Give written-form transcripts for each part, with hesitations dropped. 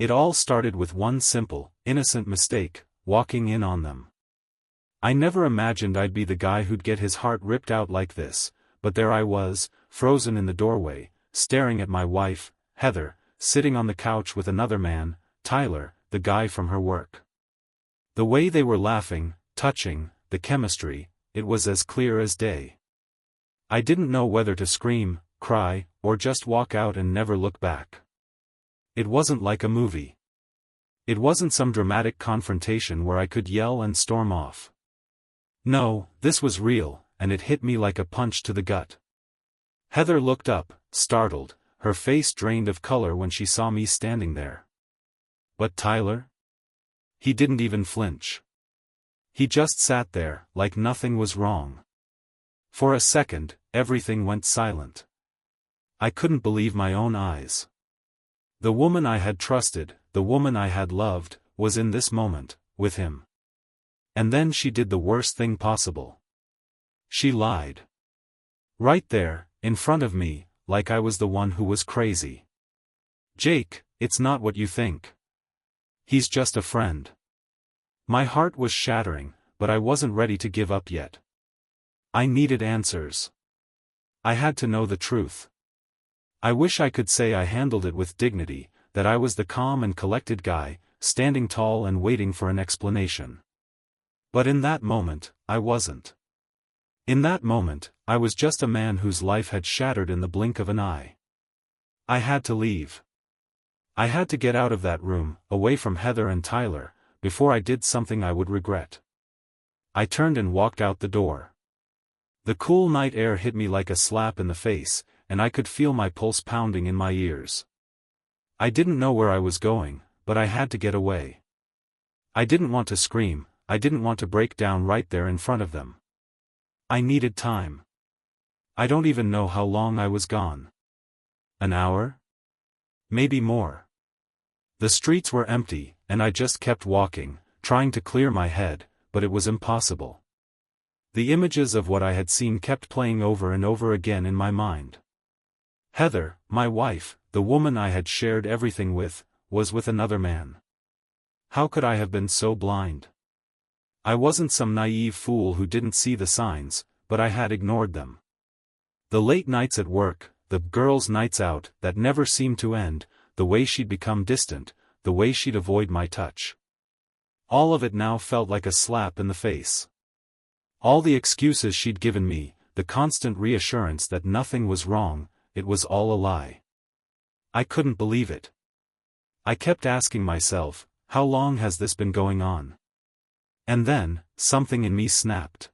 It all started with one simple, innocent mistake, walking in on them. I never imagined I'd be the guy who'd get his heart ripped out like this, but there I was, frozen in the doorway, staring at my wife, Heather, sitting on the couch with another man, Tyler, the guy from her work. The way they were laughing, touching, the chemistry, it was as clear as day. I didn't know whether to scream, cry, or just walk out and never look back. It wasn't like a movie. It wasn't some dramatic confrontation where I could yell and storm off. No, this was real, and it hit me like a punch to the gut. Heather looked up, startled, her face drained of color when she saw me standing there. But Tyler? He didn't even flinch. He just sat there, like nothing was wrong. For a second, everything went silent. I couldn't believe my own eyes. The woman I had trusted, the woman I had loved, was in this moment, with him. And then she did the worst thing possible. She lied. Right there, in front of me, like I was the one who was crazy. Jake, it's not what you think. He's just a friend. My heart was shattering, but I wasn't ready to give up yet. I needed answers. I had to know the truth. I wish I could say I handled it with dignity, that I was the calm and collected guy, standing tall and waiting for an explanation. But in that moment, I wasn't. In that moment, I was just a man whose life had shattered in the blink of an eye. I had to leave. I had to get out of that room, away from Heather and Tyler, before I did something I would regret. I turned and walked out the door. The cool night air hit me like a slap in the face, and I could feel my pulse pounding in my ears. I didn't know where I was going, but I had to get away. I didn't want to scream, I didn't want to break down right there in front of them. I needed time. I don't even know how long I was gone. An hour? Maybe more. The streets were empty, and I just kept walking, trying to clear my head, but it was impossible. The images of what I had seen kept playing over and over again in my mind. Heather, my wife, the woman I had shared everything with, was with another man. How could I have been so blind? I wasn't some naive fool who didn't see the signs, but I had ignored them. The late nights at work, the girls' nights out that never seemed to end, the way she'd become distant, the way she'd avoid my touch. All of it now felt like a slap in the face. All the excuses she'd given me, the constant reassurance that nothing was wrong, it was all a lie. I couldn't believe it. I kept asking myself, how long has this been going on? And then, something in me snapped.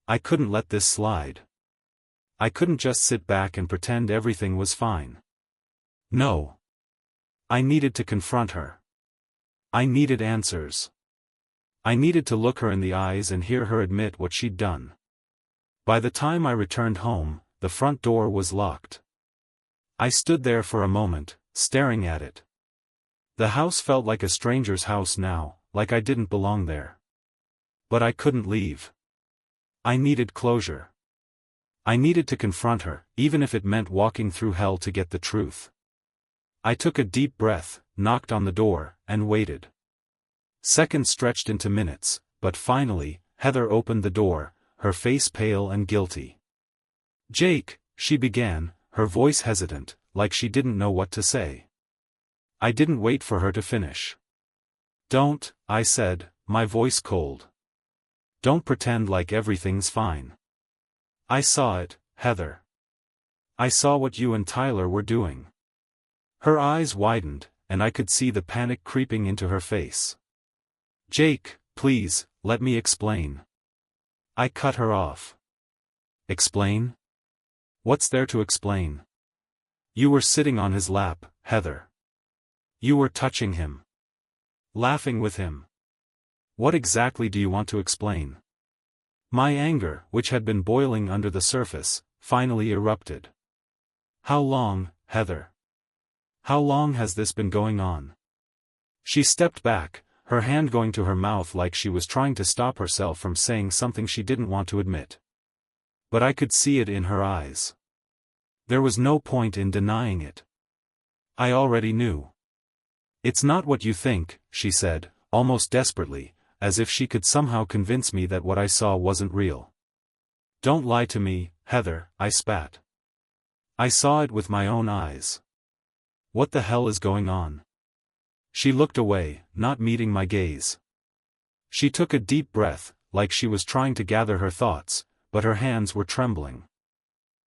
I couldn't let this slide. I couldn't just sit back and pretend everything was fine. No. I needed to confront her. I needed answers. I needed to look her in the eyes and hear her admit what she'd done. By the time I returned home, the front door was locked. I stood there for a moment, staring at it. The house felt like a stranger's house now, like I didn't belong there. But I couldn't leave. I needed closure. I needed to confront her, even if it meant walking through hell to get the truth. I took a deep breath, knocked on the door, and waited. Seconds stretched into minutes, but finally, Heather opened the door, her face pale and guilty. "Jake," she began, her voice hesitant, like she didn't know what to say. I didn't wait for her to finish. "Don't," I said, my voice cold. "Don't pretend like everything's fine. I saw it, Heather. I saw what you and Tyler were doing." Her eyes widened, and I could see the panic creeping into her face. "Jake, please, let me explain." I cut her off. "Explain? What's there to explain? You were sitting on his lap, Heather. You were touching him. Laughing with him. What exactly do you want to explain?" My anger, which had been boiling under the surface, finally erupted. "How long, Heather? How long has this been going on?" She stepped back, her hand going to her mouth like she was trying to stop herself from saying something she didn't want to admit. But I could see it in her eyes. There was no point in denying it. I already knew. It's not what you think, she said, almost desperately, as if she could somehow convince me that what I saw wasn't real. Don't lie to me, Heather, I spat. I saw it with my own eyes. What the hell is going on? She looked away, not meeting my gaze. She took a deep breath, like she was trying to gather her thoughts, but her hands were trembling.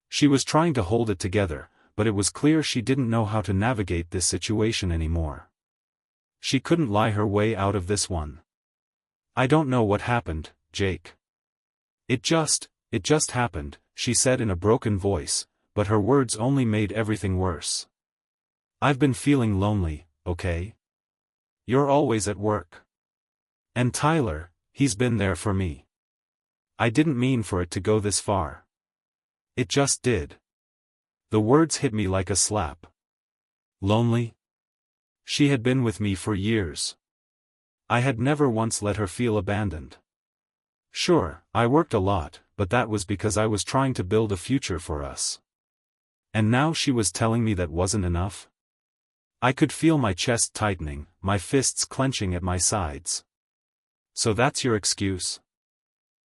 She was trying to hold it together, but it was clear she didn't know how to navigate this situation anymore. She couldn't lie her way out of this one. I don't know what happened, Jake. It just happened, she said in a broken voice, but her words only made everything worse. I've been feeling lonely, okay? You're always at work. And Tyler, he's been there for me. I didn't mean for it to go this far. It just did. The words hit me like a slap. Lonely? She had been with me for years. I had never once let her feel abandoned. Sure, I worked a lot, but that was because I was trying to build a future for us. And now she was telling me that wasn't enough? I could feel my chest tightening, my fists clenching at my sides. So that's your excuse?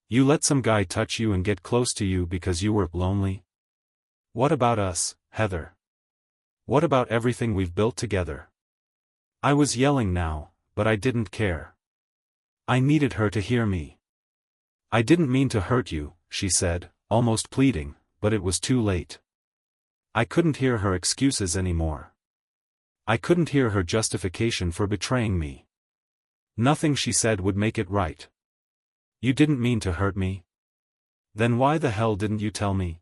You let some guy touch you and get close to you because you were lonely? What about us, Heather? What about everything we've built together? I was yelling now, but I didn't care. I needed her to hear me. I didn't mean to hurt you, she said, almost pleading, but it was too late. I couldn't hear her excuses anymore. I couldn't hear her justification for betraying me. Nothing she said would make it right. You didn't mean to hurt me? Then why the hell didn't you tell me?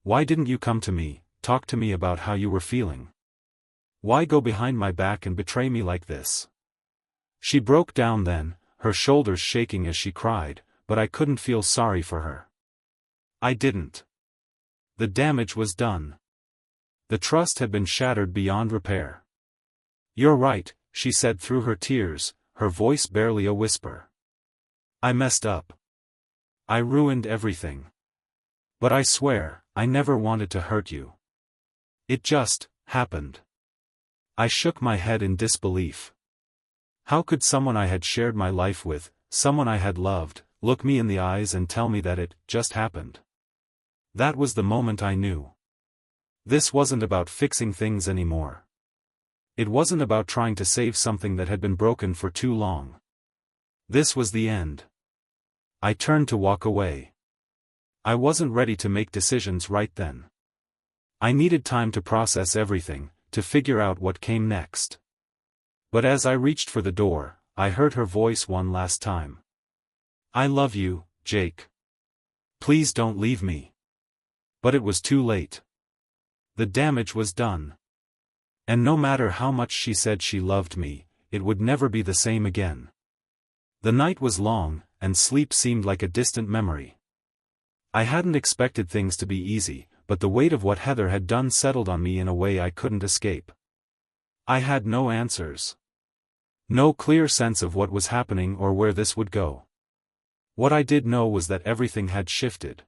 Why didn't you come to me, talk to me about how you were feeling? Why go behind my back and betray me like this? She broke down then, her shoulders shaking as she cried, but I couldn't feel sorry for her. I didn't. The damage was done. The trust had been shattered beyond repair. You're right, she said through her tears, her voice barely a whisper. I messed up. I ruined everything. But I swear, I never wanted to hurt you. It just happened. I shook my head in disbelief. How could someone I had shared my life with, someone I had loved, look me in the eyes and tell me that it just happened? That was the moment I knew. This wasn't about fixing things anymore. It wasn't about trying to save something that had been broken for too long. This was the end. I turned to walk away. I wasn't ready to make decisions right then. I needed time to process everything, to figure out what came next. But as I reached for the door, I heard her voice one last time. I love you, Jake. Please don't leave me. But it was too late. The damage was done. And no matter how much she said she loved me, it would never be the same again. The night was long, and sleep seemed like a distant memory. I hadn't expected things to be easy, but the weight of what Heather had done settled on me in a way I couldn't escape. I had no answers. No clear sense of what was happening or where this would go. What I did know was that everything had shifted.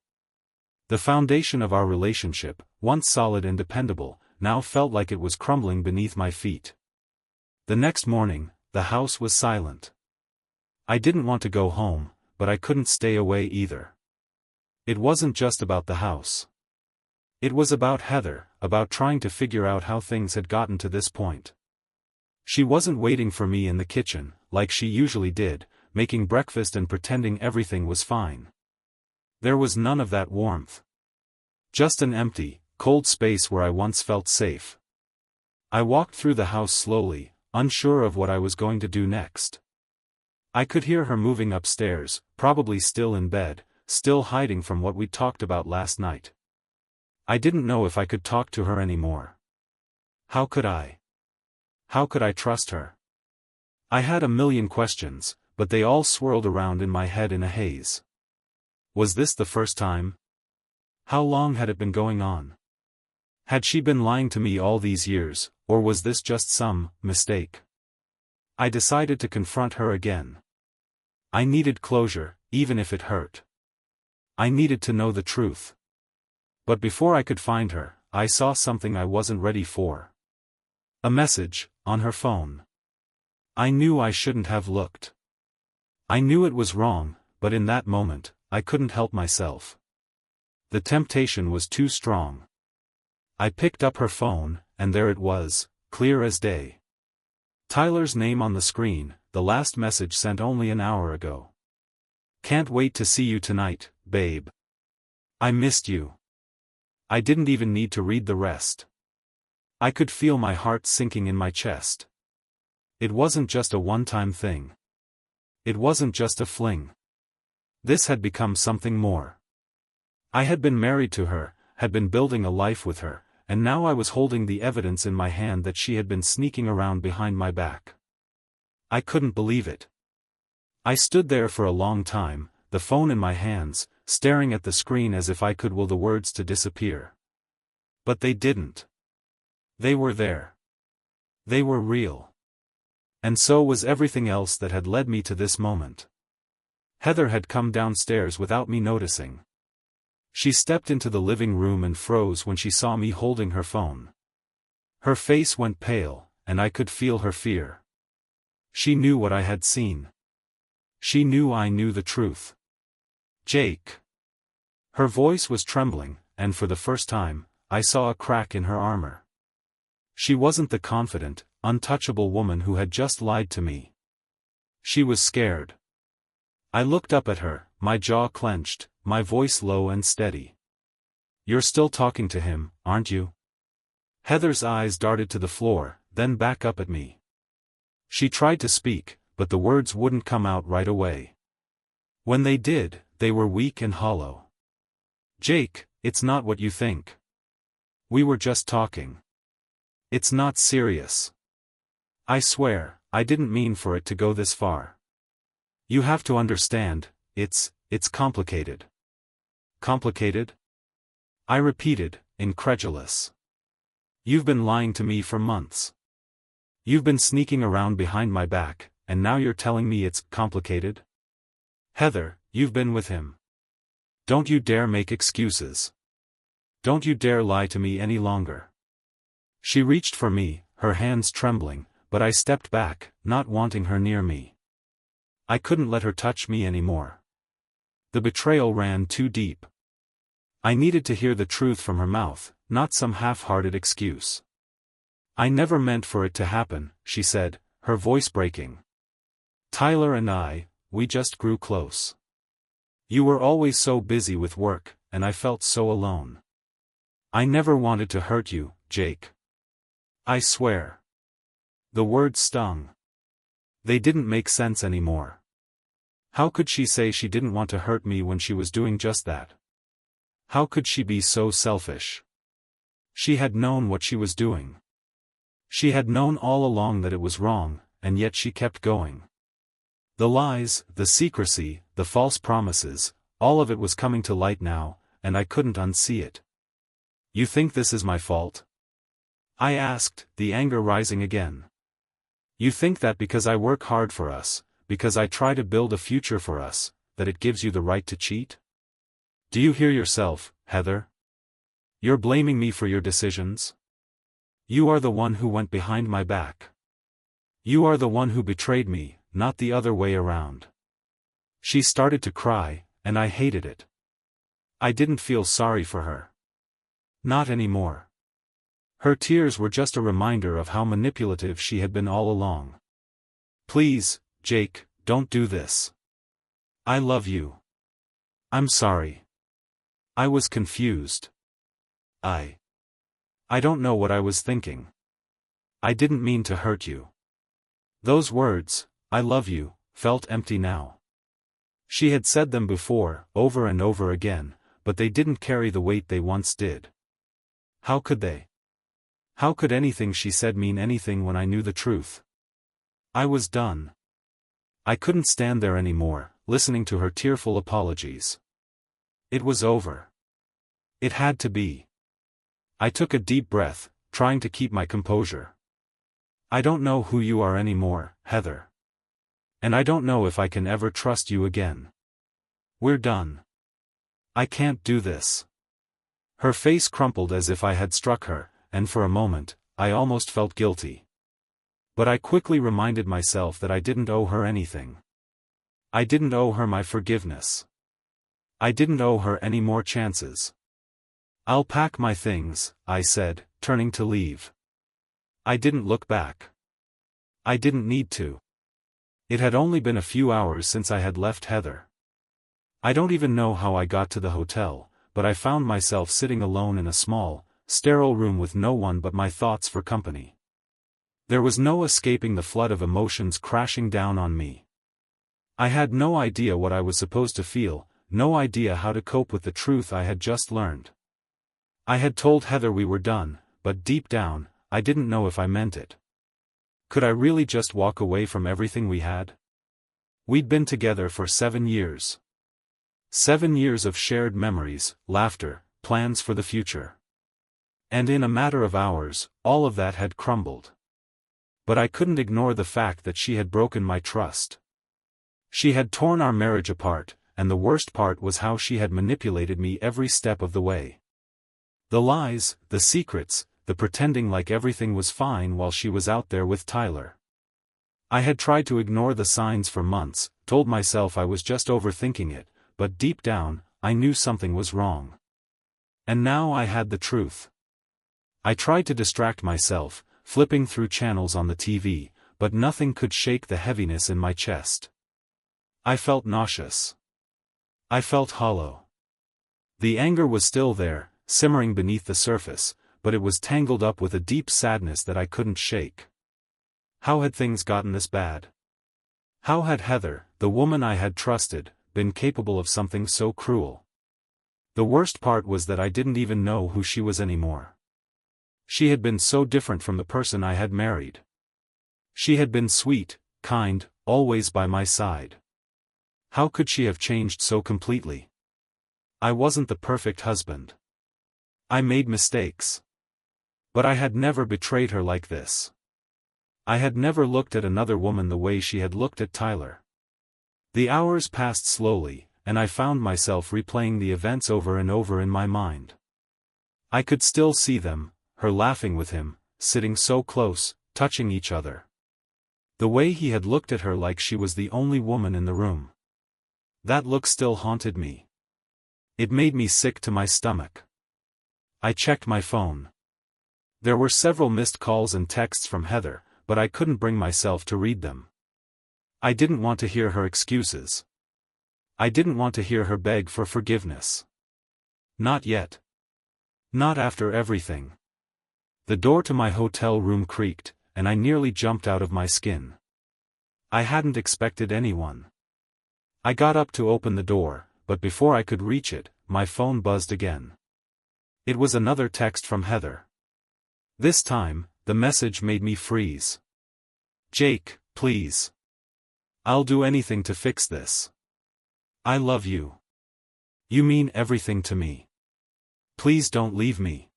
The foundation of our relationship, once solid and dependable, now felt like it was crumbling beneath my feet. The next morning, the house was silent. I didn't want to go home, but I couldn't stay away either. It wasn't just about the house. It was about Heather, about trying to figure out how things had gotten to this point. She wasn't waiting for me in the kitchen, like she usually did, making breakfast and pretending everything was fine. There was none of that warmth. Just an empty, cold space where I once felt safe. I walked through the house slowly, unsure of what I was going to do next. I could hear her moving upstairs, probably still in bed, still hiding from what we'd talked about last night. I didn't know if I could talk to her anymore. How could I? How could I trust her? I had a million questions, but they all swirled around in my head in a haze. Was this the first time? How long had it been going on? Had she been lying to me all these years, or was this just some mistake? I decided to confront her again. I needed closure, even if it hurt. I needed to know the truth. But before I could find her, I saw something I wasn't ready for. A message, on her phone. I knew I shouldn't have looked. I knew it was wrong, but in that moment, I couldn't help myself. The temptation was too strong. I picked up her phone, and there it was, clear as day. Tyler's name on the screen, the last message sent only an hour ago. Can't wait to see you tonight, babe. I missed you. I didn't even need to read the rest. I could feel my heart sinking in my chest. It wasn't just a one-time thing. It wasn't just a fling. This had become something more. I had been married to her, had been building a life with her, and now I was holding the evidence in my hand that she had been sneaking around behind my back. I couldn't believe it. I stood there for a long time, the phone in my hands, staring at the screen as if I could will the words to disappear. But they didn't. They were there. They were real. And so was everything else that had led me to this moment. Heather had come downstairs without me noticing. She stepped into the living room and froze when she saw me holding her phone. Her face went pale, and I could feel her fear. She knew what I had seen. She knew I knew the truth. Jake. Her voice was trembling, and for the first time, I saw a crack in her armor. She wasn't the confident, untouchable woman who had just lied to me. She was scared. I looked up at her, my jaw clenched, my voice low and steady. You're still talking to him, aren't you? Heather's eyes darted to the floor, then back up at me. She tried to speak, but the words wouldn't come out right away. When they did, they were weak and hollow. Jake, it's not what you think. We were just talking. It's not serious. I swear, I didn't mean for it to go this far. You have to understand, it's complicated. Complicated? I repeated, incredulous. You've been lying to me for months. You've been sneaking around behind my back, and now you're telling me it's complicated? Heather, you've been with him. Don't you dare make excuses. Don't you dare lie to me any longer. She reached for me, her hands trembling, but I stepped back, not wanting her near me. I couldn't let her touch me anymore. The betrayal ran too deep. I needed to hear the truth from her mouth, not some half-hearted excuse. I never meant for it to happen, she said, her voice breaking. Tyler and I, we just grew close. You were always so busy with work, and I felt so alone. I never wanted to hurt you, Jake. I swear. The words stung. They didn't make sense anymore. How could she say she didn't want to hurt me when she was doing just that? How could she be so selfish? She had known what she was doing. She had known all along that it was wrong, and yet she kept going. The lies, the secrecy, the false promises, all of it was coming to light now, and I couldn't unsee it. You think this is my fault? I asked, the anger rising again. You think that because I work hard for us, because I try to build a future for us, that it gives you the right to cheat? Do you hear yourself, Heather? You're blaming me for your decisions? You are the one who went behind my back. You are the one who betrayed me, not the other way around. She started to cry, and I hated it. I didn't feel sorry for her. Not anymore. Her tears were just a reminder of how manipulative she had been all along. Please, Jake, don't do this. I love you. I'm sorry. I was confused. I don't know what I was thinking. I didn't mean to hurt you. Those words, I love you, felt empty now. She had said them before, over and over again, but they didn't carry the weight they once did. How could they? How could anything she said mean anything when I knew the truth? I was done. I couldn't stand there anymore, listening to her tearful apologies. It was over. It had to be. I took a deep breath, trying to keep my composure. I don't know who you are anymore, Heather. And I don't know if I can ever trust you again. We're done. I can't do this. Her face crumpled as if I had struck her, and for a moment, I almost felt guilty. But I quickly reminded myself that I didn't owe her anything. I didn't owe her my forgiveness. I didn't owe her any more chances. "I'll pack my things," I said, turning to leave. I didn't look back. I didn't need to. It had only been a few hours since I had left Heather. I don't even know how I got to the hotel, but I found myself sitting alone in a small, sterile room with no one but my thoughts for company. There was no escaping the flood of emotions crashing down on me. I had no idea what I was supposed to feel, no idea how to cope with the truth I had just learned. I had told Heather we were done, but deep down, I didn't know if I meant it. Could I really just walk away from everything we had? We'd been together for 7 years. 7 years of shared memories, laughter, plans for the future. And in a matter of hours, all of that had crumbled. But I couldn't ignore the fact that she had broken my trust. She had torn our marriage apart, and the worst part was how she had manipulated me every step of the way. The lies, the secrets, the pretending like everything was fine while she was out there with Tyler. I had tried to ignore the signs for months, told myself I was just overthinking it, but deep down, I knew something was wrong. And now I had the truth. I tried to distract myself, flipping through channels on the TV, but nothing could shake the heaviness in my chest. I felt nauseous. I felt hollow. The anger was still there, simmering beneath the surface, but it was tangled up with a deep sadness that I couldn't shake. How had things gotten this bad? How had Heather, the woman I had trusted, been capable of something so cruel? The worst part was that I didn't even know who she was anymore. She had been so different from the person I had married. She had been sweet, kind, always by my side. How could she have changed so completely? I wasn't the perfect husband. I made mistakes. But I had never betrayed her like this. I had never looked at another woman the way she had looked at Tyler. The hours passed slowly, and I found myself replaying the events over and over in my mind. I could still see them, her laughing with him, sitting so close, touching each other. The way he had looked at her like she was the only woman in the room. That look still haunted me. It made me sick to my stomach. I checked my phone. There were several missed calls and texts from Heather, but I couldn't bring myself to read them. I didn't want to hear her excuses. I didn't want to hear her beg for forgiveness. Not yet. Not after everything. The door to my hotel room creaked, and I nearly jumped out of my skin. I hadn't expected anyone. I got up to open the door, but before I could reach it, my phone buzzed again. It was another text from Heather. This time, the message made me freeze. "Jake, please. I'll do anything to fix this. I love you. You mean everything to me. Please don't leave me.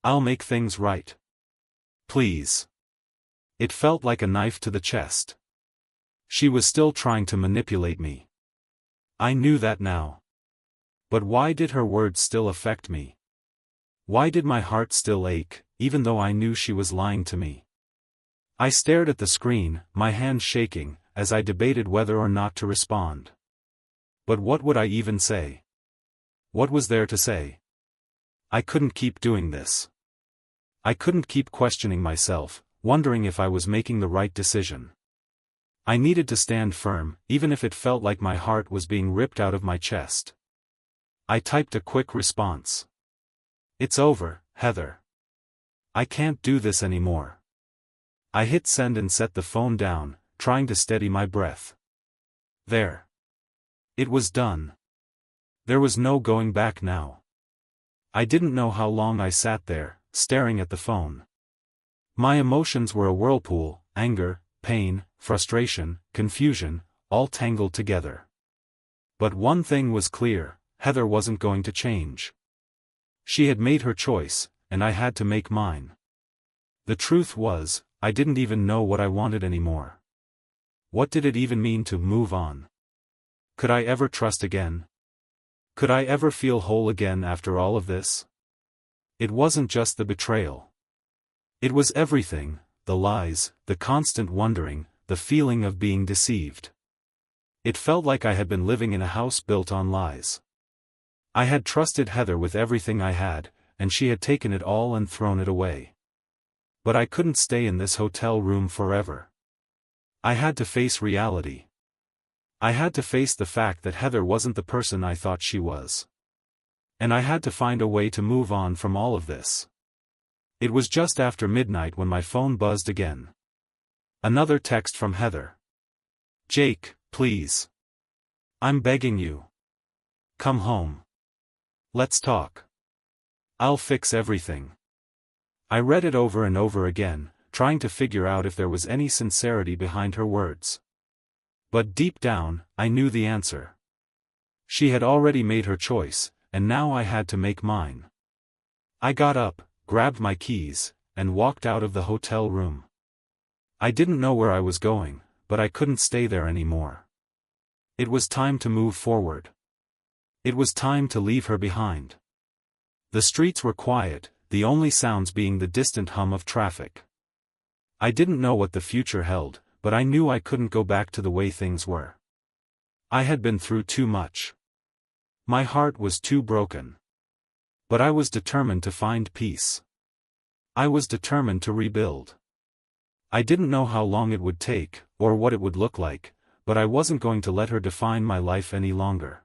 I'll make things right. Please." It felt like a knife to the chest. She was still trying to manipulate me. I knew that now. But why did her words still affect me? Why did my heart still ache, even though I knew she was lying to me? I stared at the screen, my hands shaking, as I debated whether or not to respond. But what would I even say? What was there to say? I couldn't keep doing this. I couldn't keep questioning myself, wondering if I was making the right decision. I needed to stand firm, even if it felt like my heart was being ripped out of my chest. I typed a quick response. "It's over, Heather. I can't do this anymore." I hit send and set the phone down, trying to steady my breath. There. It was done. There was no going back now. I didn't know how long I sat there, staring at the phone. My emotions were a whirlpool, anger, pain, frustration, confusion, all tangled together. But one thing was clear, Heather wasn't going to change. She had made her choice, and I had to make mine. The truth was, I didn't even know what I wanted anymore. What did it even mean to move on? Could I ever trust again? Could I ever feel whole again after all of this? It wasn't just the betrayal. It was everything, the lies, the constant wondering, the feeling of being deceived. It felt like I had been living in a house built on lies. I had trusted Heather with everything I had, and she had taken it all and thrown it away. But I couldn't stay in this hotel room forever. I had to face reality. I had to face the fact that Heather wasn't the person I thought she was. And I had to find a way to move on from all of this. It was just after midnight when my phone buzzed again. Another text from Heather. "Jake, please. I'm begging you. Come home. Let's talk. I'll fix everything." I read it over and over again, trying to figure out if there was any sincerity behind her words. But deep down, I knew the answer. She had already made her choice, and now I had to make mine. I got up, grabbed my keys, and walked out of the hotel room. I didn't know where I was going, but I couldn't stay there anymore. It was time to move forward. It was time to leave her behind. The streets were quiet, the only sounds being the distant hum of traffic. I didn't know what the future held, but I knew I couldn't go back to the way things were. I had been through too much. My heart was too broken. But I was determined to find peace. I was determined to rebuild. I didn't know how long it would take, or what it would look like, but I wasn't going to let her define my life any longer.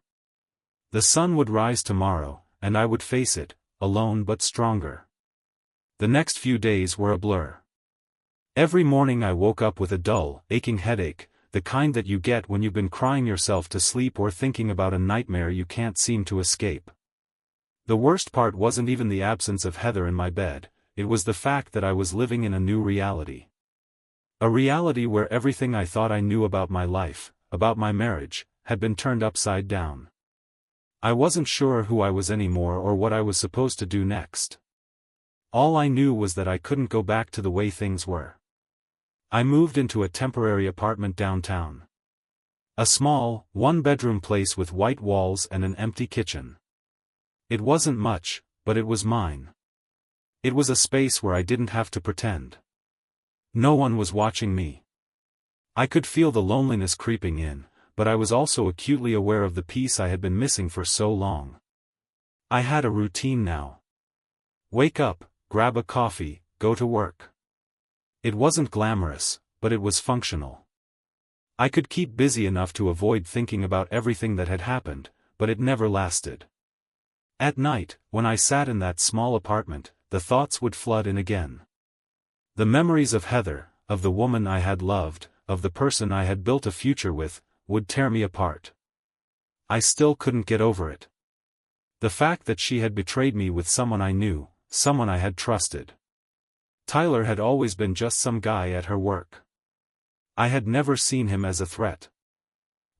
The sun would rise tomorrow, and I would face it, alone but stronger. The next few days were a blur. Every morning I woke up with a dull, aching headache, the kind that you get when you've been crying yourself to sleep or thinking about a nightmare you can't seem to escape. The worst part wasn't even the absence of Heather in my bed, it was the fact that I was living in a new reality. A reality where everything I thought I knew about my life, about my marriage, had been turned upside down. I wasn't sure who I was anymore or what I was supposed to do next. All I knew was that I couldn't go back to the way things were. I moved into a temporary apartment downtown. A small, one-bedroom place with white walls and an empty kitchen. It wasn't much, but it was mine. It was a space where I didn't have to pretend. No one was watching me. I could feel the loneliness creeping in, but I was also acutely aware of the peace I had been missing for so long. I had a routine now. Wake up, grab a coffee, go to work. It wasn't glamorous, but it was functional. I could keep busy enough to avoid thinking about everything that had happened, but it never lasted. At night, when I sat in that small apartment, the thoughts would flood in again. The memories of Heather, of the woman I had loved, of the person I had built a future with, would tear me apart. I still couldn't get over it. The fact that she had betrayed me with someone I knew, someone I had trusted. Tyler had always been just some guy at her work. I had never seen him as a threat.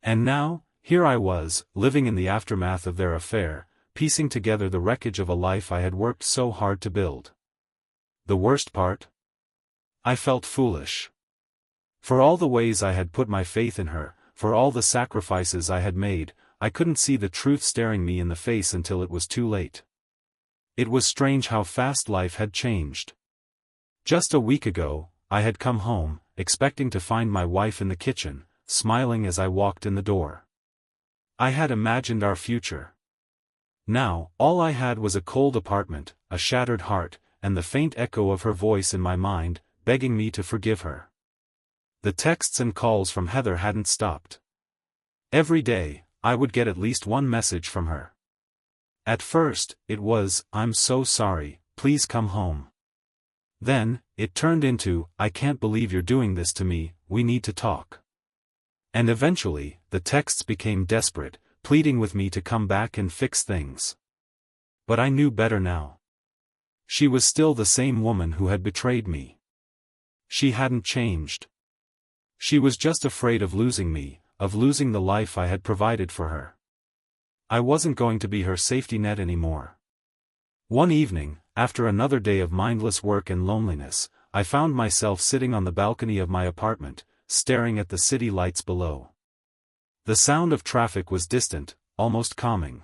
And now, here I was, living in the aftermath of their affair, piecing together the wreckage of a life I had worked so hard to build. The worst part? I felt foolish. For all the ways I had put my faith in her, for all the sacrifices I had made, I couldn't see the truth staring me in the face until it was too late. It was strange how fast life had changed. Just a week ago, I had come home, expecting to find my wife in the kitchen, smiling as I walked in the door. I had imagined our future. Now, all I had was a cold apartment, a shattered heart, and the faint echo of her voice in my mind, begging me to forgive her. The texts and calls from Heather hadn't stopped. Every day, I would get at least one message from her. At first, it was, "I'm so sorry, please come home." Then, it turned into, "I can't believe you're doing this to me, we need to talk." And eventually, the texts became desperate, pleading with me to come back and fix things. But I knew better now. She was still the same woman who had betrayed me. She hadn't changed. She was just afraid of losing me, of losing the life I had provided for her. I wasn't going to be her safety net anymore. One evening, after another day of mindless work and loneliness, I found myself sitting on the balcony of my apartment, staring at the city lights below. The sound of traffic was distant, almost calming.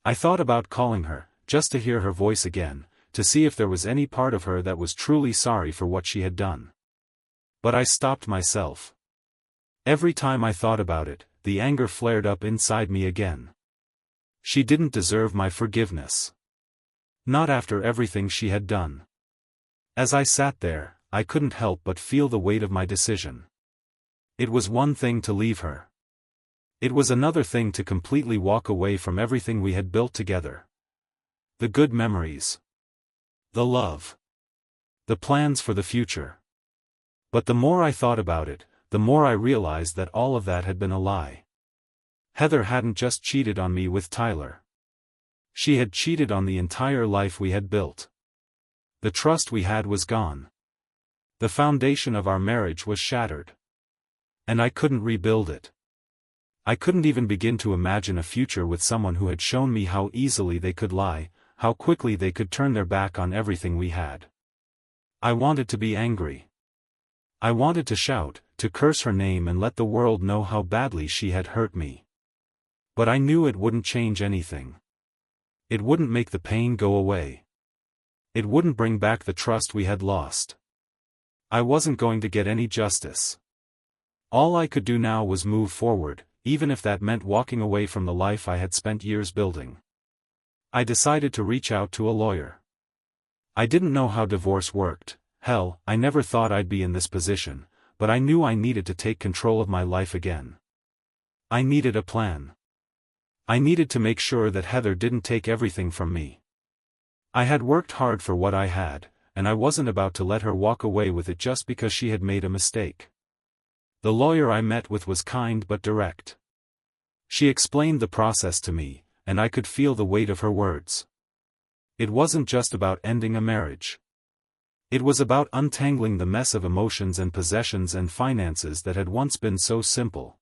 I thought about calling her, just to hear her voice again, to see if there was any part of her that was truly sorry for what she had done. But I stopped myself. Every time I thought about it, the anger flared up inside me again. She didn't deserve my forgiveness. Not after everything she had done. As I sat there, I couldn't help but feel the weight of my decision. It was one thing to leave her. It was another thing to completely walk away from everything we had built together. The good memories. The love. The plans for the future. But the more I thought about it, the more I realized that all of that had been a lie. Heather hadn't just cheated on me with Tyler. She had cheated on the entire life we had built. The trust we had was gone. The foundation of our marriage was shattered. And I couldn't rebuild it. I couldn't even begin to imagine a future with someone who had shown me how easily they could lie, how quickly they could turn their back on everything we had. I wanted to be angry. I wanted to shout, to curse her name and let the world know how badly she had hurt me. But I knew it wouldn't change anything. It wouldn't make the pain go away. It wouldn't bring back the trust we had lost. I wasn't going to get any justice. All I could do now was move forward, even if that meant walking away from the life I had spent years building. I decided to reach out to a lawyer. I didn't know how divorce worked. Hell, I never thought I'd be in this position, but I knew I needed to take control of my life again. I needed a plan. I needed to make sure that Heather didn't take everything from me. I had worked hard for what I had, and I wasn't about to let her walk away with it just because she had made a mistake. The lawyer I met with was kind but direct. She explained the process to me, and I could feel the weight of her words. It wasn't just about ending a marriage. It was about untangling the mess of emotions and possessions and finances that had once been so simple.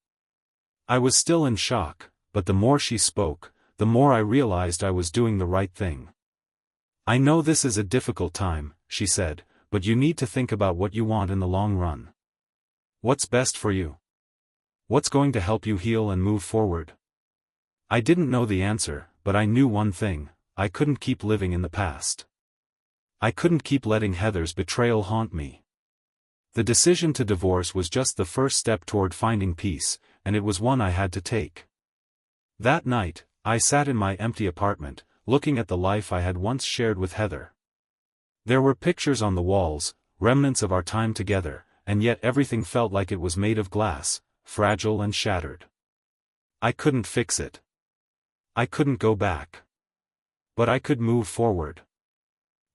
I was still in shock, but the more she spoke, the more I realized I was doing the right thing. I know this is a difficult time, she said, but you need to think about what you want in the long run. What's best for you? What's going to help you heal and move forward? I didn't know the answer, but I knew one thing: I couldn't keep living in the past. I couldn't keep letting Heather's betrayal haunt me. The decision to divorce was just the first step toward finding peace, and it was one I had to take. That night, I sat in my empty apartment, looking at the life I had once shared with Heather. There were pictures on the walls, remnants of our time together, and yet everything felt like it was made of glass, fragile and shattered. I couldn't fix it. I couldn't go back. But I could move forward.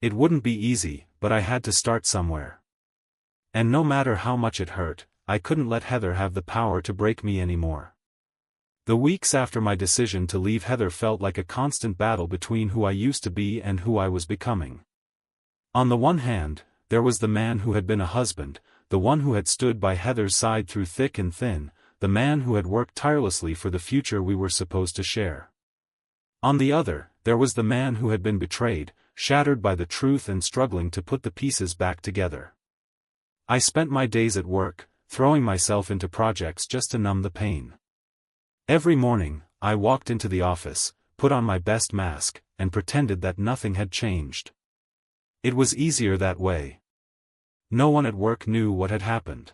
It wouldn't be easy, but I had to start somewhere. And no matter how much it hurt, I couldn't let Heather have the power to break me anymore. The weeks after my decision to leave Heather felt like a constant battle between who I used to be and who I was becoming. On the one hand, there was the man who had been a husband, the one who had stood by Heather's side through thick and thin, the man who had worked tirelessly for the future we were supposed to share. On the other, there was the man who had been betrayed, shattered by the truth and struggling to put the pieces back together. I spent my days at work, throwing myself into projects just to numb the pain. Every morning, I walked into the office, put on my best mask, and pretended that nothing had changed. It was easier that way. No one at work knew what had happened.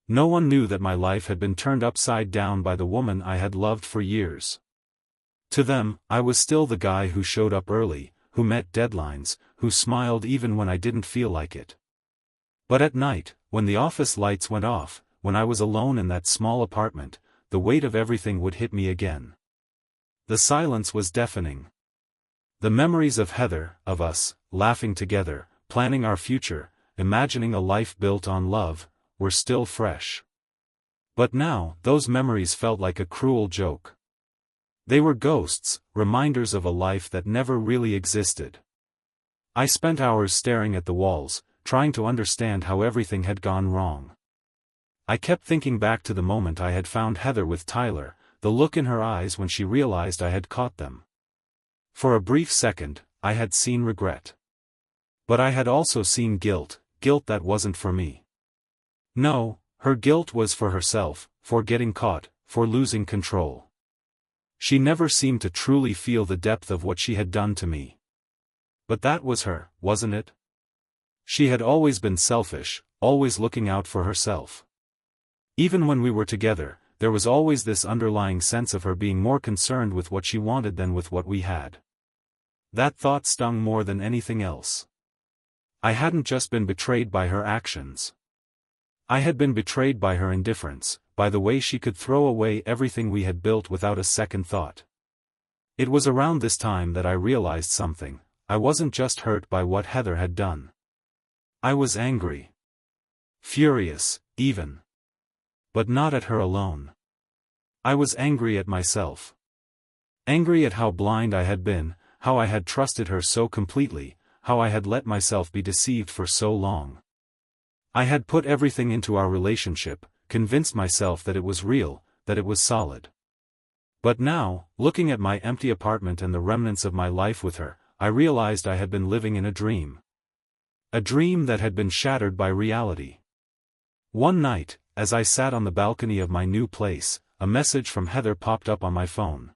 No one knew that my life had been turned upside down by the woman I had loved for years. To them, I was still the guy who showed up early, who met deadlines, who smiled even when I didn't feel like it. But at night, when the office lights went off, when I was alone in that small apartment, the weight of everything would hit me again. The silence was deafening. The memories of Heather, of us, laughing together, planning our future, imagining a life built on love, were still fresh. But now, those memories felt like a cruel joke. They were ghosts, reminders of a life that never really existed. I spent hours staring at the walls, trying to understand how everything had gone wrong. I kept thinking back to the moment I had found Heather with Tyler, the look in her eyes when she realized I had caught them. For a brief second, I had seen regret. But I had also seen guilt, guilt that wasn't for me. No, her guilt was for herself, for getting caught, for losing control. She never seemed to truly feel the depth of what she had done to me. But that was her, wasn't it? She had always been selfish, always looking out for herself. Even when we were together, there was always this underlying sense of her being more concerned with what she wanted than with what we had. That thought stung more than anything else. I hadn't just been betrayed by her actions. I had been betrayed by her indifference, by the way she could throw away everything we had built without a second thought. It was around this time that I realized something. I wasn't just hurt by what Heather had done. I was angry. Furious, even. But not at her alone. I was angry at myself. Angry at how blind I had been, how I had trusted her so completely, how I had let myself be deceived for so long. I had put everything into our relationship, convinced myself that it was real, that it was solid. But now, looking at my empty apartment and the remnants of my life with her, I realized I had been living in a dream. A dream that had been shattered by reality. One night, as I sat on the balcony of my new place, a message from Heather popped up on my phone.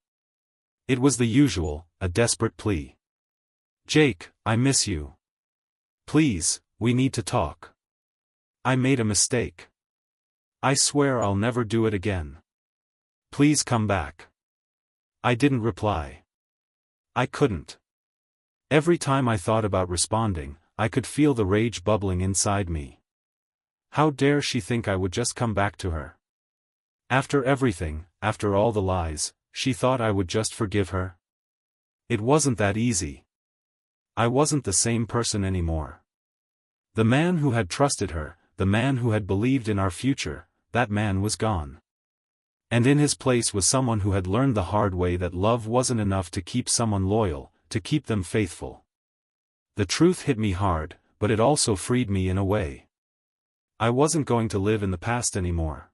It was the usual, a desperate plea. "Jake, I miss you. Please, we need to talk. I made a mistake. I swear I'll never do it again. Please come back." I didn't reply. I couldn't. Every time I thought about responding, I could feel the rage bubbling inside me. How dare she think I would just come back to her? After everything, after all the lies, she thought I would just forgive her? It wasn't that easy. I wasn't the same person anymore. The man who had trusted her, the man who had believed in our future, that man was gone. And in his place was someone who had learned the hard way that love wasn't enough to keep someone loyal, to keep them faithful. The truth hit me hard, but it also freed me in a way. I wasn't going to live in the past anymore.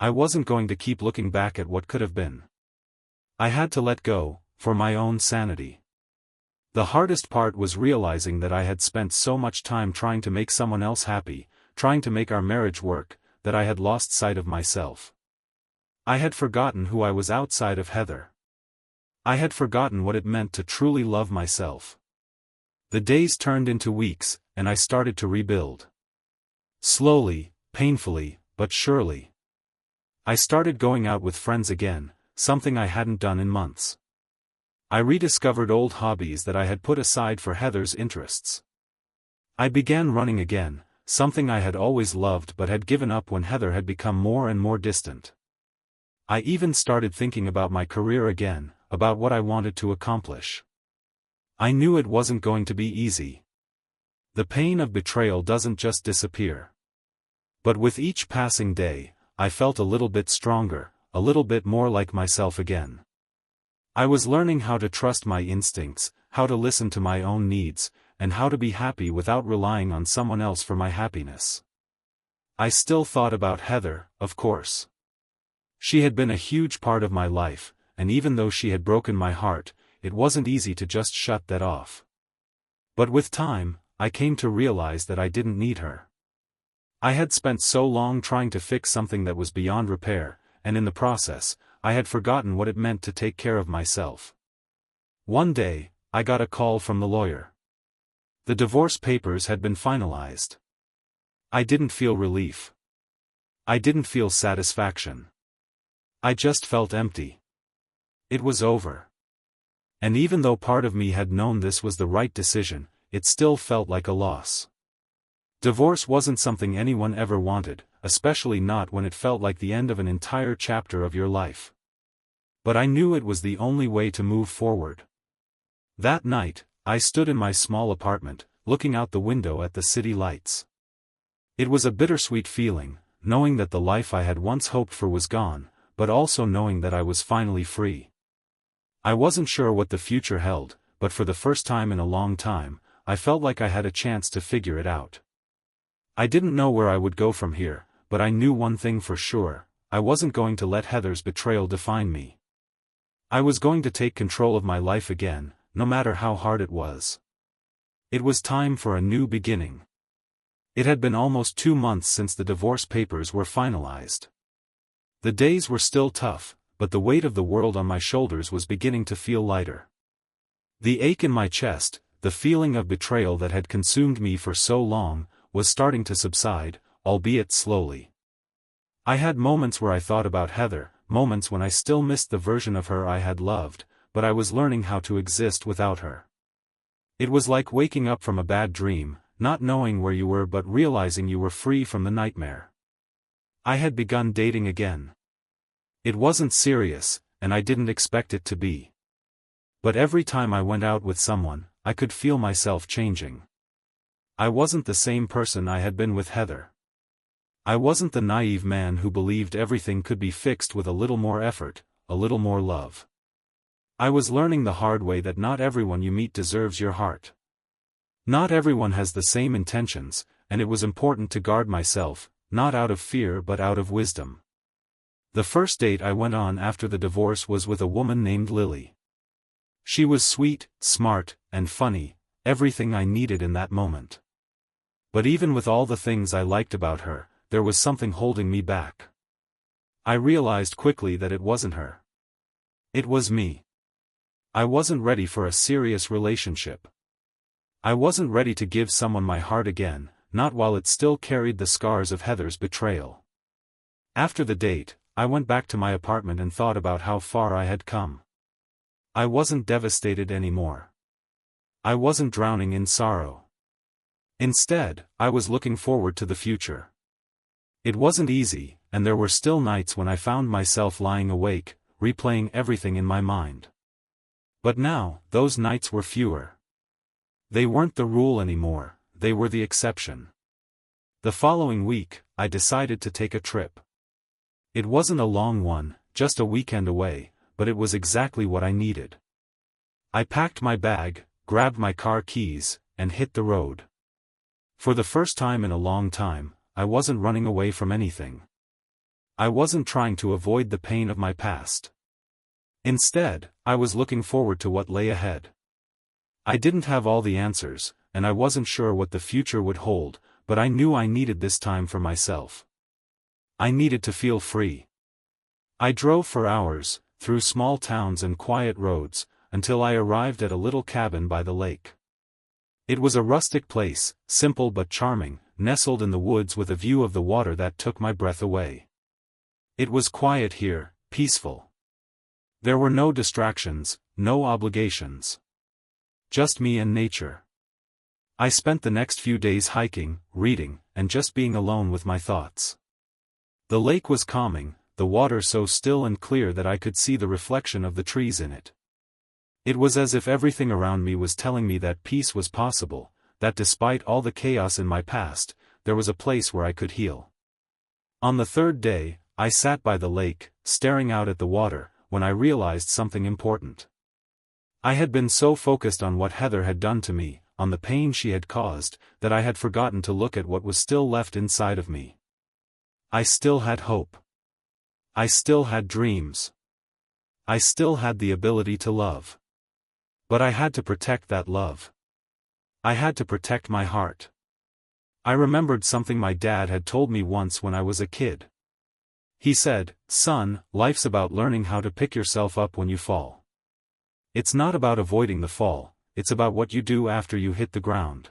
I wasn't going to keep looking back at what could have been. I had to let go, for my own sanity. The hardest part was realizing that I had spent so much time trying to make someone else happy, trying to make our marriage work, that I had lost sight of myself. I had forgotten who I was outside of Heather. I had forgotten what it meant to truly love myself. The days turned into weeks, and I started to rebuild. Slowly, painfully, but surely. I started going out with friends again, something I hadn't done in months. I rediscovered old hobbies that I had put aside for Heather's interests. I began running again, something I had always loved but had given up when Heather had become more and more distant. I even started thinking about my career again, about what I wanted to accomplish. I knew it wasn't going to be easy. The pain of betrayal doesn't just disappear. But with each passing day, I felt a little bit stronger, a little bit more like myself again. I was learning how to trust my instincts, how to listen to my own needs, and how to be happy without relying on someone else for my happiness. I still thought about Heather, of course. She had been a huge part of my life, and even though she had broken my heart, it wasn't easy to just shut that off. But with time, I came to realize that I didn't need her. I had spent so long trying to fix something that was beyond repair, and in the process, I had forgotten what it meant to take care of myself. One day, I got a call from the lawyer. The divorce papers had been finalized. I didn't feel relief. I didn't feel satisfaction. I just felt empty. It was over. And even though part of me had known this was the right decision, it still felt like a loss. Divorce wasn't something anyone ever wanted, especially not when it felt like the end of an entire chapter of your life. But I knew it was the only way to move forward. That night, I stood in my small apartment, looking out the window at the city lights. It was a bittersweet feeling, knowing that the life I had once hoped for was gone, but also knowing that I was finally free. I wasn't sure what the future held, but for the first time in a long time, I felt like I had a chance to figure it out. I didn't know where I would go from here, but I knew one thing for sure: I wasn't going to let Heather's betrayal define me. I was going to take control of my life again, no matter how hard it was. It was time for a new beginning. It had been almost 2 months since the divorce papers were finalized. The days were still tough, but the weight of the world on my shoulders was beginning to feel lighter. The ache in my chest, the feeling of betrayal that had consumed me for so long, was starting to subside, albeit slowly. I had moments where I thought about Heather, moments when I still missed the version of her I had loved, but I was learning how to exist without her. It was like waking up from a bad dream, not knowing where you were but realizing you were free from the nightmare. I had begun dating again. It wasn't serious, and I didn't expect it to be. But every time I went out with someone, I could feel myself changing. I wasn't the same person I had been with Heather. I wasn't the naive man who believed everything could be fixed with a little more effort, a little more love. I was learning the hard way that not everyone you meet deserves your heart. Not everyone has the same intentions, and it was important to guard myself, not out of fear but out of wisdom. The first date I went on after the divorce was with a woman named Lily. She was sweet, smart, and funny, everything I needed in that moment. But even with all the things I liked about her, there was something holding me back. I realized quickly that it wasn't her. It was me. I wasn't ready for a serious relationship. I wasn't ready to give someone my heart again, not while it still carried the scars of Heather's betrayal. After the date, I went back to my apartment and thought about how far I had come. I wasn't devastated anymore. I wasn't drowning in sorrow. Instead, I was looking forward to the future. It wasn't easy, and there were still nights when I found myself lying awake, replaying everything in my mind. But now, those nights were fewer. They weren't the rule anymore, they were the exception. The following week, I decided to take a trip. It wasn't a long one, just a weekend away, but it was exactly what I needed. I packed my bag, grabbed my car keys, and hit the road. For the first time in a long time, I wasn't running away from anything. I wasn't trying to avoid the pain of my past. Instead, I was looking forward to what lay ahead. I didn't have all the answers, and I wasn't sure what the future would hold, but I knew I needed this time for myself. I needed to feel free. I drove for hours, through small towns and quiet roads, until I arrived at a little cabin by the lake. It was a rustic place, simple but charming, nestled in the woods with a view of the water that took my breath away. It was quiet here, peaceful. There were no distractions, no obligations. Just me and nature. I spent the next few days hiking, reading, and just being alone with my thoughts. The lake was calming, the water so still and clear that I could see the reflection of the trees in it. It was as if everything around me was telling me that peace was possible, that despite all the chaos in my past, there was a place where I could heal. On the third day, I sat by the lake, staring out at the water, when I realized something important. I had been so focused on what Heather had done to me, on the pain she had caused, that I had forgotten to look at what was still left inside of me. I still had hope. I still had dreams. I still had the ability to love. But I had to protect that love. I had to protect my heart. I remembered something my dad had told me once when I was a kid. He said, "Son, life's about learning how to pick yourself up when you fall. It's not about avoiding the fall, it's about what you do after you hit the ground."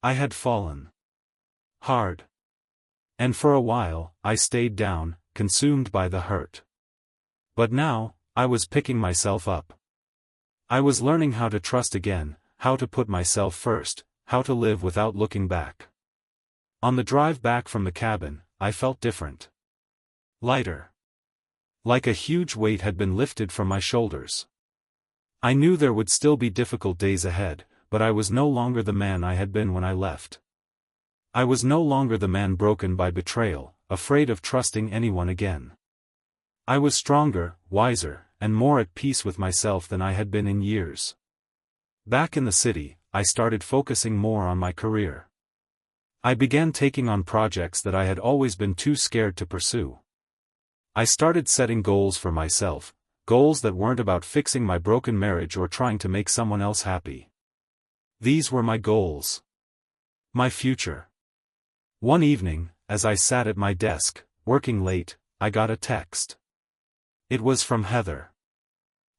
I had fallen. Hard. And for a while, I stayed down, consumed by the hurt. But now, I was picking myself up. I was learning how to trust again, how to put myself first, how to live without looking back. On the drive back from the cabin, I felt different. Lighter. Like a huge weight had been lifted from my shoulders. I knew there would still be difficult days ahead, but I was no longer the man I had been when I left. I was no longer the man broken by betrayal, afraid of trusting anyone again. I was stronger, wiser, and more at peace with myself than I had been in years. Back in the city, I started focusing more on my career. I began taking on projects that I had always been too scared to pursue. I started setting goals for myself, goals that weren't about fixing my broken marriage or trying to make someone else happy. These were my goals. My future. One evening, as I sat at my desk, working late, I got a text. It was from Heather.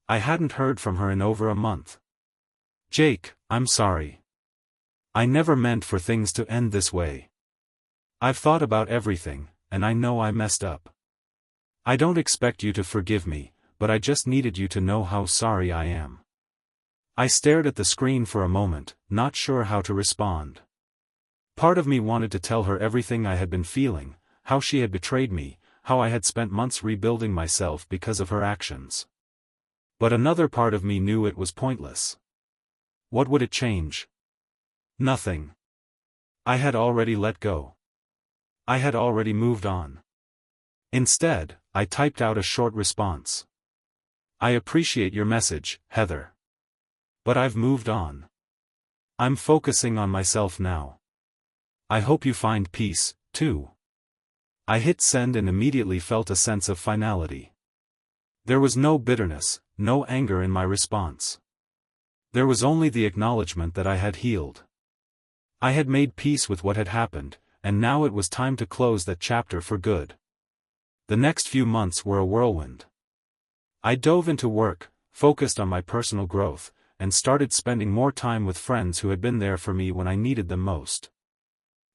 I hadn't heard from her in over a month. Jake, I'm sorry. I never meant for things to end this way. I've thought about everything, and I know I messed up. I don't expect you to forgive me, but I just needed you to know how sorry I am. I stared at the screen for a moment, not sure how to respond. Part of me wanted to tell her everything I had been feeling, how she had betrayed me, how I had spent months rebuilding myself because of her actions. But another part of me knew it was pointless. What would it change? Nothing. I had already let go. I had already moved on. Instead, I typed out a short response. I appreciate your message, Heather. But I've moved on. I'm focusing on myself now. I hope you find peace, too. I hit send and immediately felt a sense of finality. There was no bitterness, no anger in my response. There was only the acknowledgement that I had healed. I had made peace with what had happened, and now it was time to close that chapter for good. The next few months were a whirlwind. I dove into work, focused on my personal growth, and started spending more time with friends who had been there for me when I needed them most.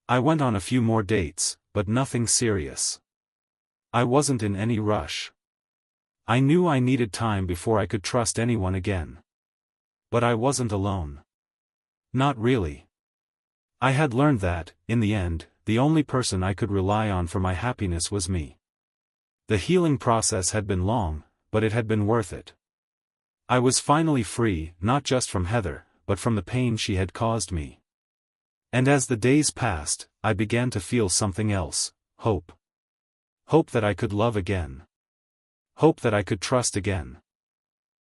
I went on a few more dates, but nothing serious. I wasn't in any rush. I knew I needed time before I could trust anyone again. But I wasn't alone. Not really. I had learned that, in the end, the only person I could rely on for my happiness was me. The healing process had been long, but it had been worth it. I was finally free, not just from Heather, but from the pain she had caused me. And as the days passed, I began to feel something else, hope. Hope that I could love again. Hope that I could trust again.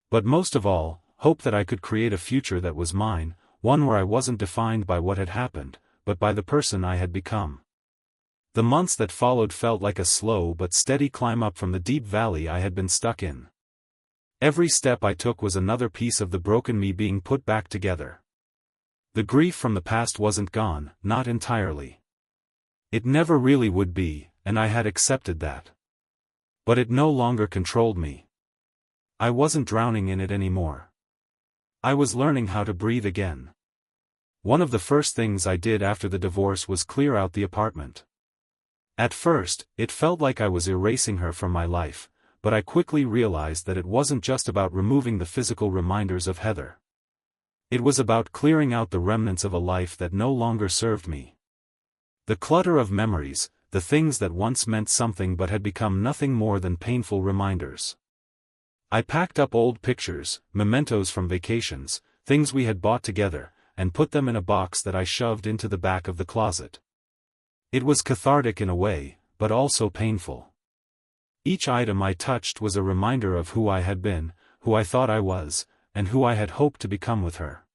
But most of all, hope that I could create a future that was mine, one where I wasn't defined by what had happened, but by the person I had become. The months that followed felt like a slow but steady climb up from the deep valley I had been stuck in. Every step I took was another piece of the broken me being put back together. The grief from the past wasn't gone, not entirely. It never really would be, and I had accepted that. But it no longer controlled me. I wasn't drowning in it anymore. I was learning how to breathe again. One of the first things I did after the divorce was clear out the apartment. At first, it felt like I was erasing her from my life, but I quickly realized that it wasn't just about removing the physical reminders of Heather. It was about clearing out the remnants of a life that no longer served me. The clutter of memories, the things that once meant something but had become nothing more than painful reminders. I packed up old pictures, mementos from vacations, things we had bought together, and put them in a box that I shoved into the back of the closet. It was cathartic in a way, but also painful. Each item I touched was a reminder of who I had been, who I thought I was, and who I had hoped to become with her.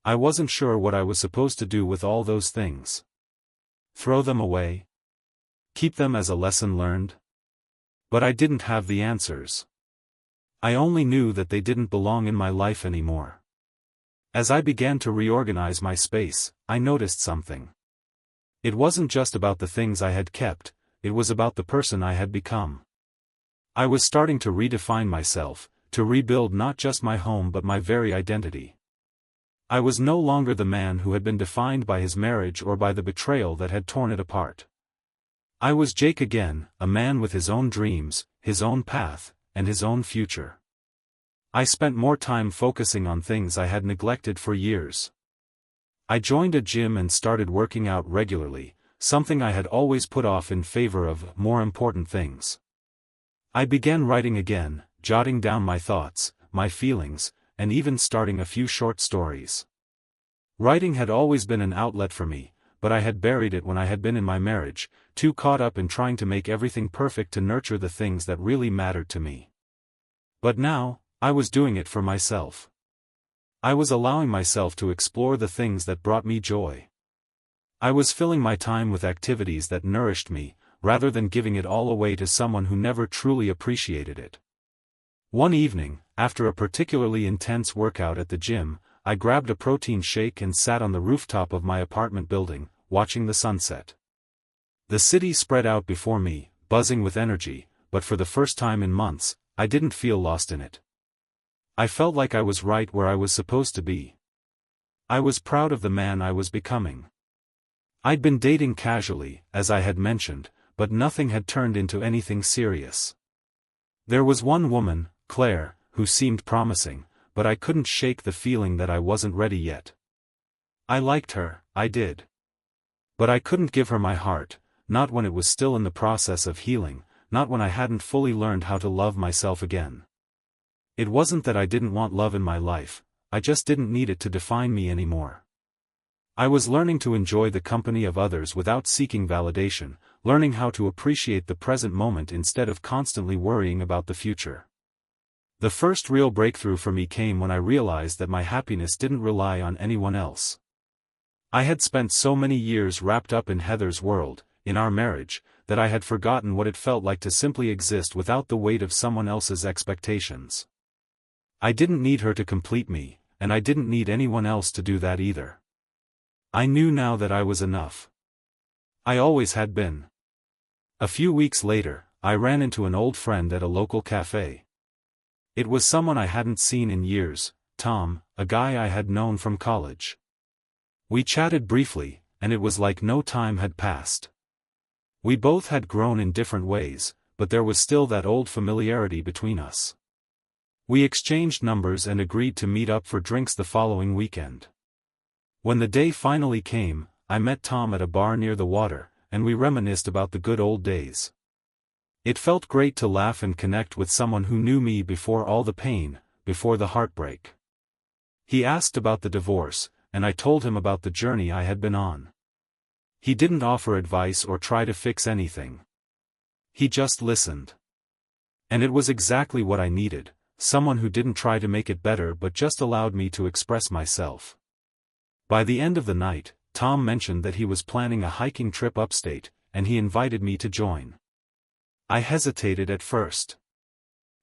I wasn't sure what I was supposed to do with all those things. Throw them away? Keep them as a lesson learned? But I didn't have the answers. I only knew that they didn't belong in my life anymore. As I began to reorganize my space, I noticed something. It wasn't just about the things I had kept, it was about the person I had become. I was starting to redefine myself, to rebuild not just my home but my very identity. I was no longer the man who had been defined by his marriage or by the betrayal that had torn it apart. I was Jake again, a man with his own dreams, his own path, and his own future. I spent more time focusing on things I had neglected for years. I joined a gym and started working out regularly, something I had always put off in favor of more important things. I began writing again, jotting down my thoughts, my feelings, and even starting a few short stories. Writing had always been an outlet for me, but I had buried it when I had been in my marriage, too caught up in trying to make everything perfect to nurture the things that really mattered to me. But now, I was doing it for myself. I was allowing myself to explore the things that brought me joy. I was filling my time with activities that nourished me, rather than giving it all away to someone who never truly appreciated it. One evening, after a particularly intense workout at the gym, I grabbed a protein shake and sat on the rooftop of my apartment building, watching the sunset. The city spread out before me, buzzing with energy, but for the first time in months, I didn't feel lost in it. I felt like I was right where I was supposed to be. I was proud of the man I was becoming. I'd been dating casually, as I had mentioned, but nothing had turned into anything serious. There was one woman, Claire, who seemed promising, but I couldn't shake the feeling that I wasn't ready yet. I liked her, I did. But I couldn't give her my heart, not when it was still in the process of healing, not when I hadn't fully learned how to love myself again. It wasn't that I didn't want love in my life, I just didn't need it to define me anymore. I was learning to enjoy the company of others without seeking validation, learning how to appreciate the present moment instead of constantly worrying about the future. The first real breakthrough for me came when I realized that my happiness didn't rely on anyone else. I had spent so many years wrapped up in Heather's world, in our marriage, that I had forgotten what it felt like to simply exist without the weight of someone else's expectations. I didn't need her to complete me, and I didn't need anyone else to do that either. I knew now that I was enough. I always had been. A few weeks later, I ran into an old friend at a local cafe. It was someone I hadn't seen in years, Tom, a guy I had known from college. We chatted briefly, and it was like no time had passed. We both had grown in different ways, but there was still that old familiarity between us. We exchanged numbers and agreed to meet up for drinks the following weekend. When the day finally came, I met Tom at a bar near the water, and we reminisced about the good old days. It felt great to laugh and connect with someone who knew me before all the pain, before the heartbreak. He asked about the divorce, and I told him about the journey I had been on. He didn't offer advice or try to fix anything. He just listened. And it was exactly what I needed, someone who didn't try to make it better but just allowed me to express myself. By the end of the night, Tom mentioned that he was planning a hiking trip upstate, and he invited me to join. I hesitated at first.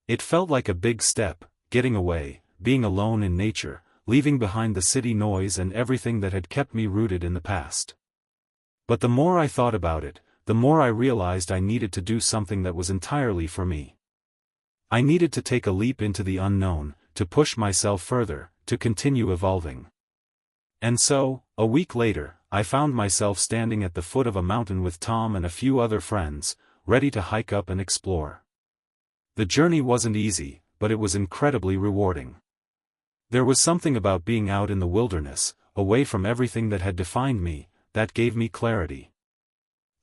It felt like a big step, getting away, being alone in nature, leaving behind the city noise and everything that had kept me rooted in the past. But the more I thought about it, the more I realized I needed to do something that was entirely for me. I needed to take a leap into the unknown, to push myself further, to continue evolving. And so, a week later, I found myself standing at the foot of a mountain with Tom and a few other friends, ready to hike up and explore. The journey wasn't easy, but it was incredibly rewarding. There was something about being out in the wilderness, away from everything that had defined me, that gave me clarity.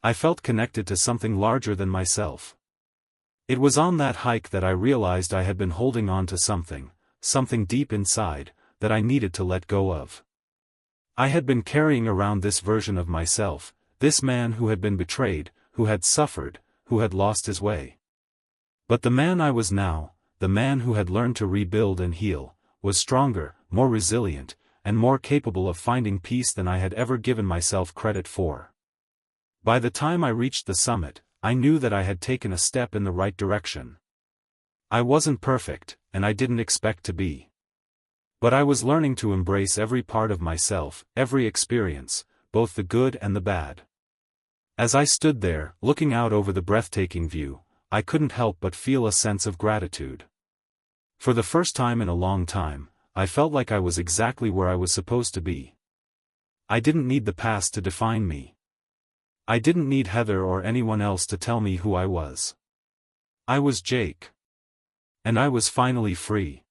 I felt connected to something larger than myself. It was on that hike that I realized I had been holding on to something deep inside, that I needed to let go of. I had been carrying around this version of myself, this man who had been betrayed, who had suffered, who had lost his way. But the man I was now, the man who had learned to rebuild and heal, was stronger, more resilient, and more capable of finding peace than I had ever given myself credit for. By the time I reached the summit, I knew that I had taken a step in the right direction. I wasn't perfect, and I didn't expect to be. But I was learning to embrace every part of myself, every experience, both the good and the bad. As I stood there, looking out over the breathtaking view, I couldn't help but feel a sense of gratitude. For the first time in a long time, I felt like I was exactly where I was supposed to be. I didn't need the past to define me. I didn't need Heather or anyone else to tell me who I was. I was Jake. And I was finally free.